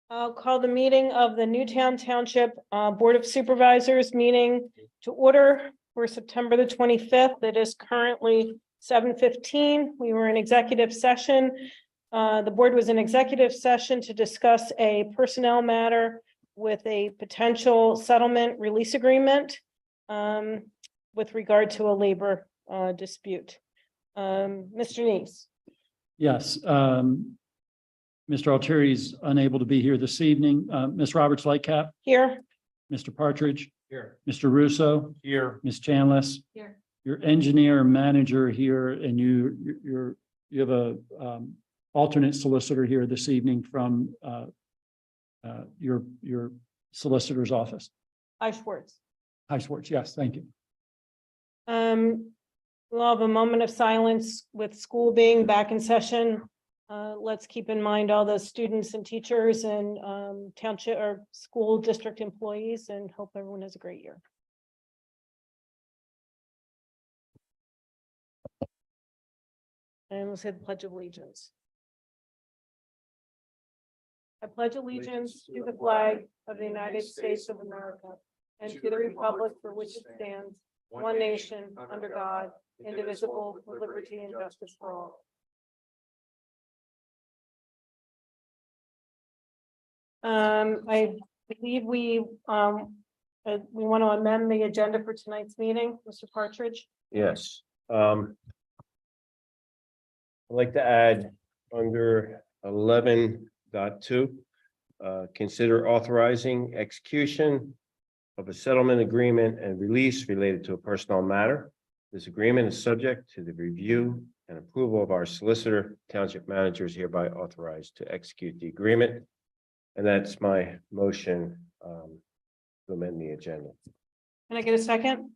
I'll call the meeting of the Newtown Township Board of Supervisors meeting to order for September the 25th. It is currently 7:15. We were in executive session. The board was in executive session to discuss a personnel matter with a potential settlement release agreement with regard to a labor dispute. Mr. Neese. Yes, Mr. Altieri is unable to be here this evening. Ms. Roberts Lightcap, Here. Mr. Partridge, Here. Mr. Russo, Here. Ms. Chanlis, Here. your engineer and manager here, and you have a alternate solicitor here this evening from your solicitor's office. Hi, Schwartz. Hi, Schwartz. Yes, thank you. We'll have a moment of silence with school being back in session. Let's keep in mind all the students and teachers and township or school district employees, and hope everyone has a great year. And we'll say the Pledge of Allegiance. I pledge allegiance to the flag of the United States of America and to the republic for which it stands, one nation, under God, indivisible, with liberty and justice for all. I believe we want to amend the agenda for tonight's meeting, Mr. Partridge. Yes. I'd like to add under 11.2, consider authorizing execution of a settlement agreement and release related to a personnel matter. This agreement is subject to the review and approval of our solicitor. Township Manager is hereby authorized to execute the agreement. And that's my motion to amend the agenda. Can I get a second?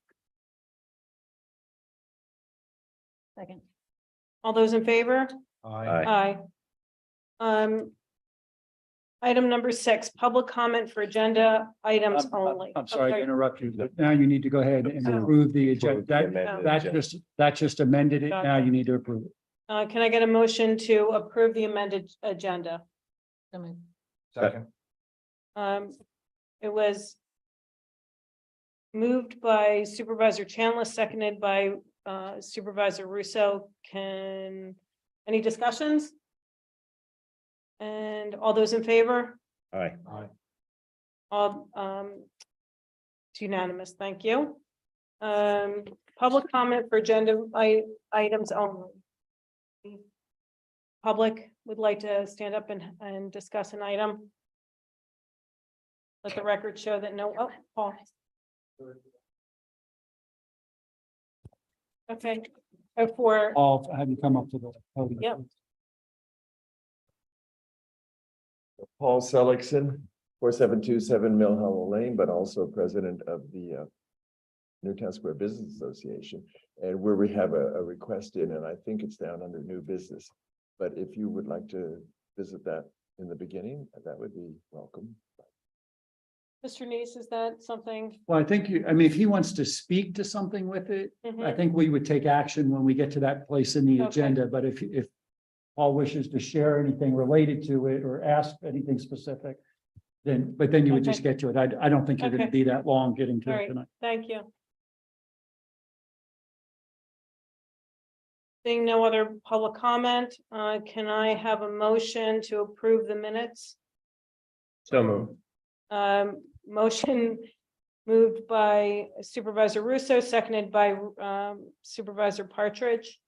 Second. All those in favor? Aye. Aye. Item number 6, public comment for agenda items only. I'm sorry to Okay. interrupt you, but now you need to go ahead and approve the agenda. That just amended it. Now you need to approve it. Can I get a motion to approve the amended agenda? Second. It was moved by Supervisor Chanlis, seconded by Supervisor Russo. Any discussions? And all those in favor? Aye. All, it's unanimous. Thank you. Public comment for agenda items only. Public would like to stand up and discuss an item. Let the record show that no, oh, Paul. Okay, for, I'll have you come up to the podium. Yep. Paul Seligson, 4727 Mill Hollow Lane, but also president of the Newtown Square Business Association, and where we have a request in, and I think it's down under new business. But if you would like to visit that in the beginning, that would be welcome. Mr. Neese, is that something? Well, I think if he wants to speak to something with it, I think we would take action when we get to that place in the Okay. agenda. But if Paul wishes to share anything related to it or ask anything specific, then you would Okay. just get to it. I don't think you're going Okay. to be that long getting to All it right, tonight. thank you. Seeing no other public comment, can I have a motion to approve the minutes? So moved. Motion moved by Supervisor Russo, seconded by Supervisor Partridge.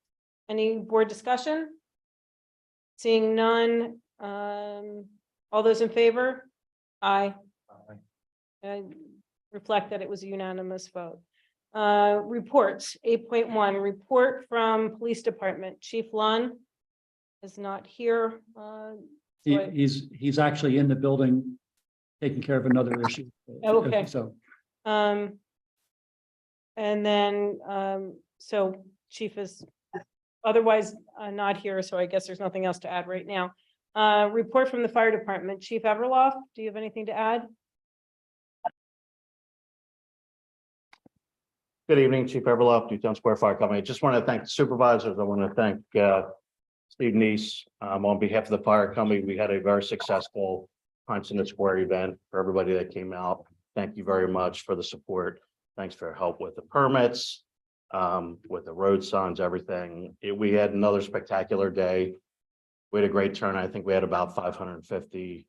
Any board discussion? Seeing none, all those in favor? Aye. Reflect that it was a unanimous vote. Reports, 8.1, report from Police Department. Chief Lunn is not here. He's actually in the building taking care of another issue. Okay. So And then, so Chief is otherwise not here, so I guess there's nothing else to add right now. Report from the Fire Department. Chief Everlof, do you have anything to add? Good evening, Chief Everlof, Newtown Square Fire Company. I just want to thank the supervisors. I want to thank Steve Neese on behalf of the fire company. We had a very successful Pints in the Square event, for everybody that came out. Thank you very much for the support. Thanks for your help with the permits, with the road signs, everything. We had another spectacular day. We had a great turnout. I think we had about 550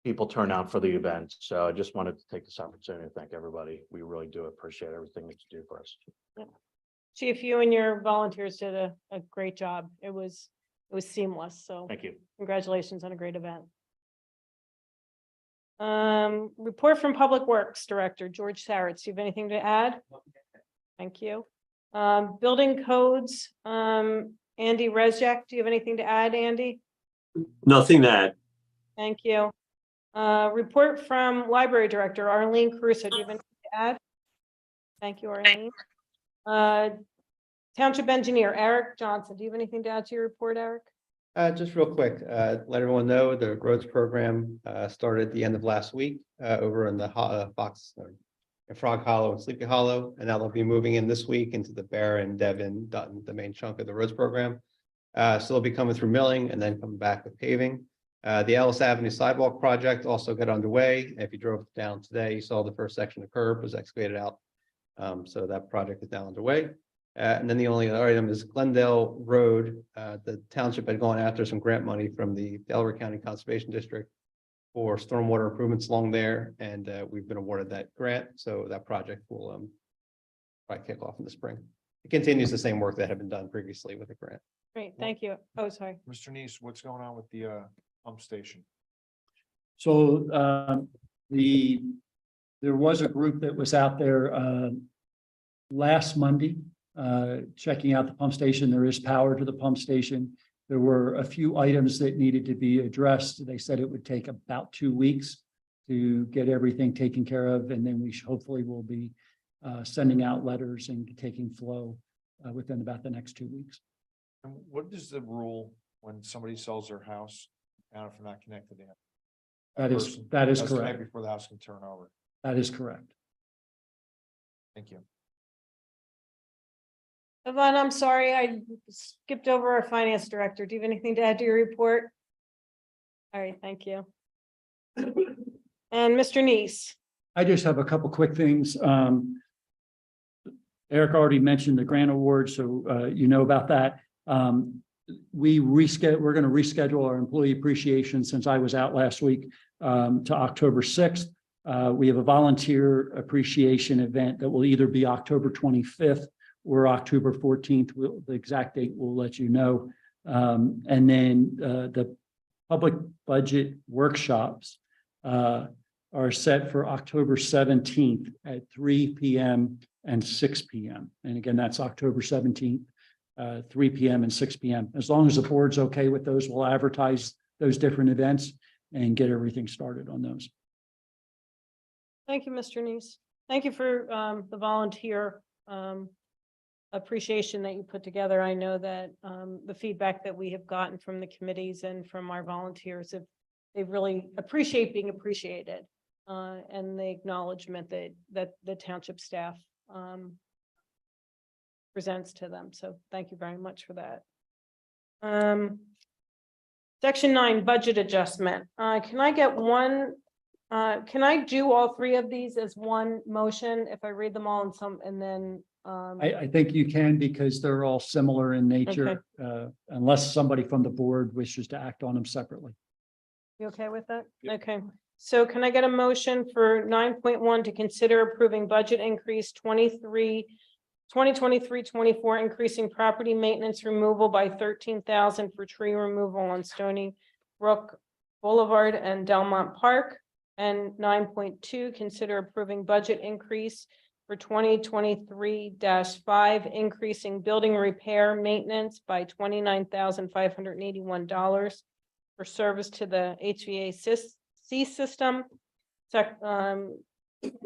people turn out for the event. So I just wanted to take this opportunity to thank everybody. We really do appreciate everything that you do for us. Chief, you and your volunteers did a great job. It was seamless. So Thank you. congratulations on a great event. Report from Public Works Director, George Saritz. Do you have anything to add? Thank you. Building codes, Andy Rezjak. Do you have anything to add, Andy? Nothing to add. Thank you. Report from Library Director, Arlene Caruso. Do you have anything to add? Thank you, Arlene. Township Engineer, Eric Johnson. Do you have anything to add to your report, Eric? Just real quick, let everyone know the roads program started at the end of last week over in the Frog Hollow and Sleepy Hollow, and now they'll be moving in this week into the Bear and Devon, Dutton, the main chunk of the roads program. So they'll be coming through milling and then coming back with paving. The Ellis Avenue sidewalk project also got underway. If you drove down today, you saw the first section of curb was excavated out. So that project is now underway. And then the only other item is Glendale Road. The township had gone after some grant money from the Delaware County Conservation District for stormwater improvements along there, and we've been awarded that grant. So that project will probably kick off in the spring. It continues the same work that had been done previously with the grant. Great, thank you. Oh, sorry. Mr. Neese, what's going on with the pump station? So there was a group that was out there last Monday checking out the pump station. There is power to the pump station. There were a few items that needed to be addressed. They said it would take about 2 weeks to get everything taken care of, and then we hopefully will be sending out letters and taking flow within about the next 2 weeks. And what is the rule when somebody sells their house and if they're not connected to it? That is That's the night correct. before the house can turn over. That is correct. Thank you. Yvonne, I'm sorry, I skipped over our finance director. Do you have anything to add to your report? All right, thank you. And Mr. Neese. I just have a couple quick things. Eric already mentioned the grant award, so you know about that. We're going to reschedule our employee appreciation since I was out last week to October 6th. We have a volunteer appreciation event that will either be October 25th or October 14th. The exact date we'll let you know. And then the public budget workshops are set for October 17th at 3 p.m. and 6 p.m. And again, that's October 17th, 3 p.m. and 6 p.m. As long as the board's okay with those, we'll advertise those different events and get everything started on those. Thank you, Mr. Neese. Thank you for the volunteer appreciation that you put together. I know that the feedback that we have gotten from the committees and from our volunteers, they really appreciate being appreciated and the acknowledgement that the township staff presents to them. So thank you very much for that. Section 9, budget adjustment. Can I get one? Can I do all three of these as one motion if I read them all and then? I think you can, because they're all similar in nature, unless somebody from the board wishes to act on them separately. You okay with that? Yep. Okay. So can I get a motion for 9.1 to consider approving budget increase 2023-24, increasing property maintenance removal by 13,000 for tree removal on Stony Brook Boulevard and Delmont Park? And 9.2, consider approving budget increase for 2023-5, increasing building repair maintenance by $29,581 for service to the HVAC system. Item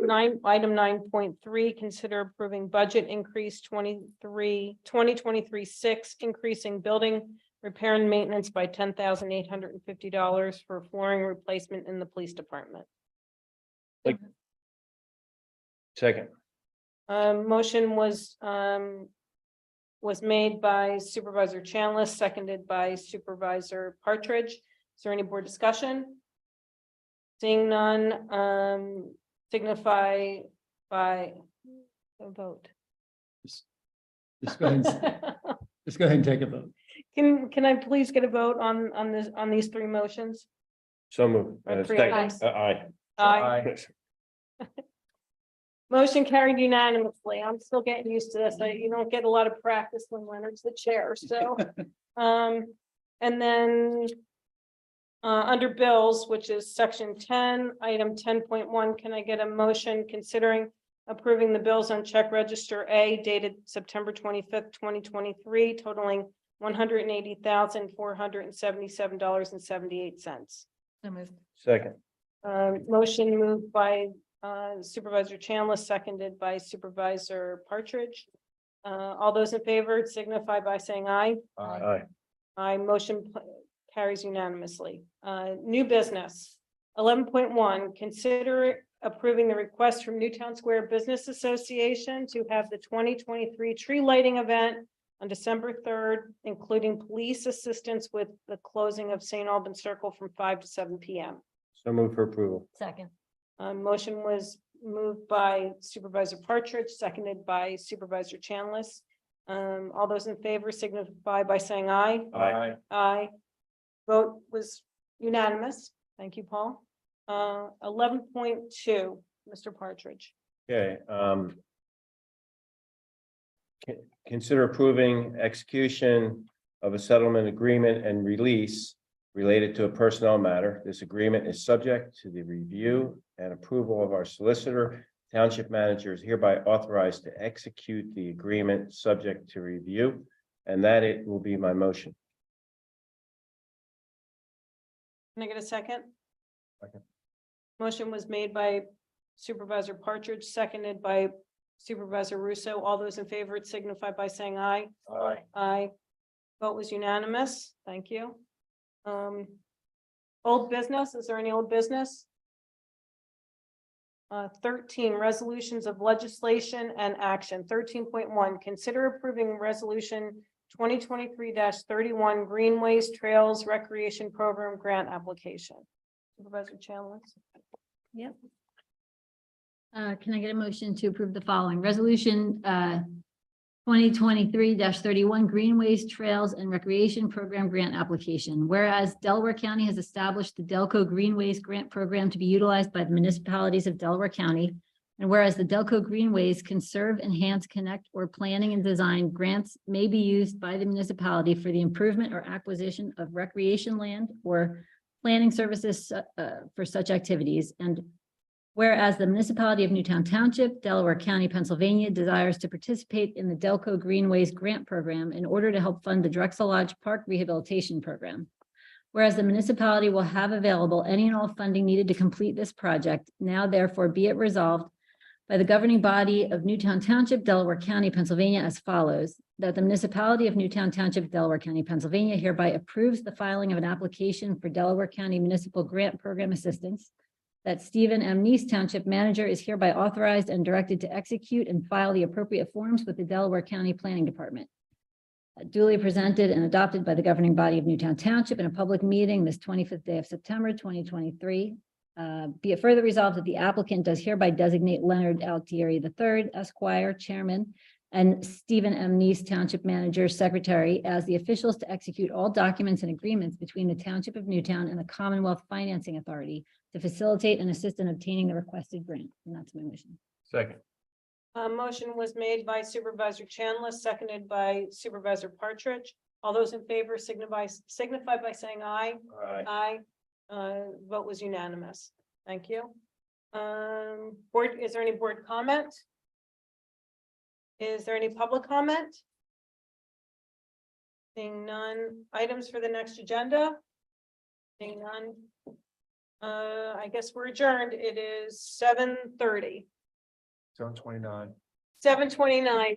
9.3, consider approving budget increase 2023-6, increasing building repair and maintenance by $10,850 for flooring replacement in the police department. Second. Motion was made by Supervisor Chanlis, seconded by Supervisor Partridge. Is there any board discussion? Seeing none, signify by a vote. Just go ahead, just go ahead and take a vote. Can I please get a vote on these three motions? So moved. Three Second. items. Aye. Aye. Motion carried unanimously. I'm still getting used to this. You don't get a lot of practice when Leonard's the chair, so. And then under bills, which is section 10, item 10.1, can I get a motion considering approving the bills on check register A dated September 25th, 2023, totaling $180,477.78. So moved. Second. Motion moved by Supervisor Chandler, seconded by Supervisor Partridge. All those in favor signify by saying aye. Aye. Aye, motion carries unanimously. New business. 11.1, consider approving the request from Newtown Square Business Association to have the 2023 tree lighting event on December 3rd, including police assistance with the closing of St. Albans Circle from 5 to 7 p.m. So move for approval. Second. Motion was moved by Supervisor Partridge, seconded by Supervisor Chandless. All those in favor signify by saying aye. Aye. Aye. Vote was unanimous. Thank you, Paul. 11.2, Mr. Partridge. Okay, consider approving execution of a settlement agreement and release related to a personnel matter. This agreement is subject to the review and approval of our solicitor. Township Manager is hereby authorized to execute the agreement subject to review, and that it will be my motion. Can I get a second? Second. Motion was made by Supervisor Partridge, seconded by Supervisor Russo. All those in favor signify by saying aye. Aye. Aye. Vote was unanimous. Thank you. Old business, is there any old business? 13, resolutions of legislation and action. 13.1, consider approving resolution 2023-31 Greenways Trails Recreation Program grant application. Supervisor Chandler. Yep. Can I get a motion to approve the following resolution, 2023-31 Greenways Trails and Recreation Program grant application. Whereas Delaware County has established the Delco Greenways grant program to be utilized by the municipalities of Delaware County. And whereas the Delco Greenways conserve, enhance, connect, or planning and design grants may be used by the municipality for the improvement or acquisition of recreation land or planning services for such activities. And whereas the municipality of Newtown Township, Delaware County, Pennsylvania desires to participate in the Delco Greenways grant program in order to help fund the Drexel Lodge Park Rehabilitation Program. Whereas the municipality will have available any and all funding needed to complete this project, now therefore be it resolved by the governing body of Newtown Township, Delaware County, Pennsylvania as follows, that the municipality of Newtown Township, Delaware County, Pennsylvania hereby approves the filing of an application for Delaware County Municipal Grant Program Assistance, that Stephen M. Neese, Township Manager, is hereby authorized and directed to execute and file the appropriate forms with the Delaware County Planning Department. Duly presented and adopted by the governing body of Newtown Township in a public meeting this 25th day of September, 2023. Be it further resolved that the applicant does hereby designate Leonard Altieri III, Esquire, Chairman, and Stephen M. Neese, Township Manager, Secretary, as the officials to execute all documents and agreements between the Township of Newtown and the Commonwealth Financing Authority to facilitate and assist in obtaining the requested grant. And that's my motion. Second. Motion was made by Supervisor Chandler, seconded by Supervisor Partridge. All those in favor signify by saying aye. Aye. Aye. Vote was unanimous. Thank you. Board, is there any board comment? Is there any public comment? Seeing none. Items for the next agenda? Seeing none. I guess we're adjourned. It is 7:30. 7:29. 7:29.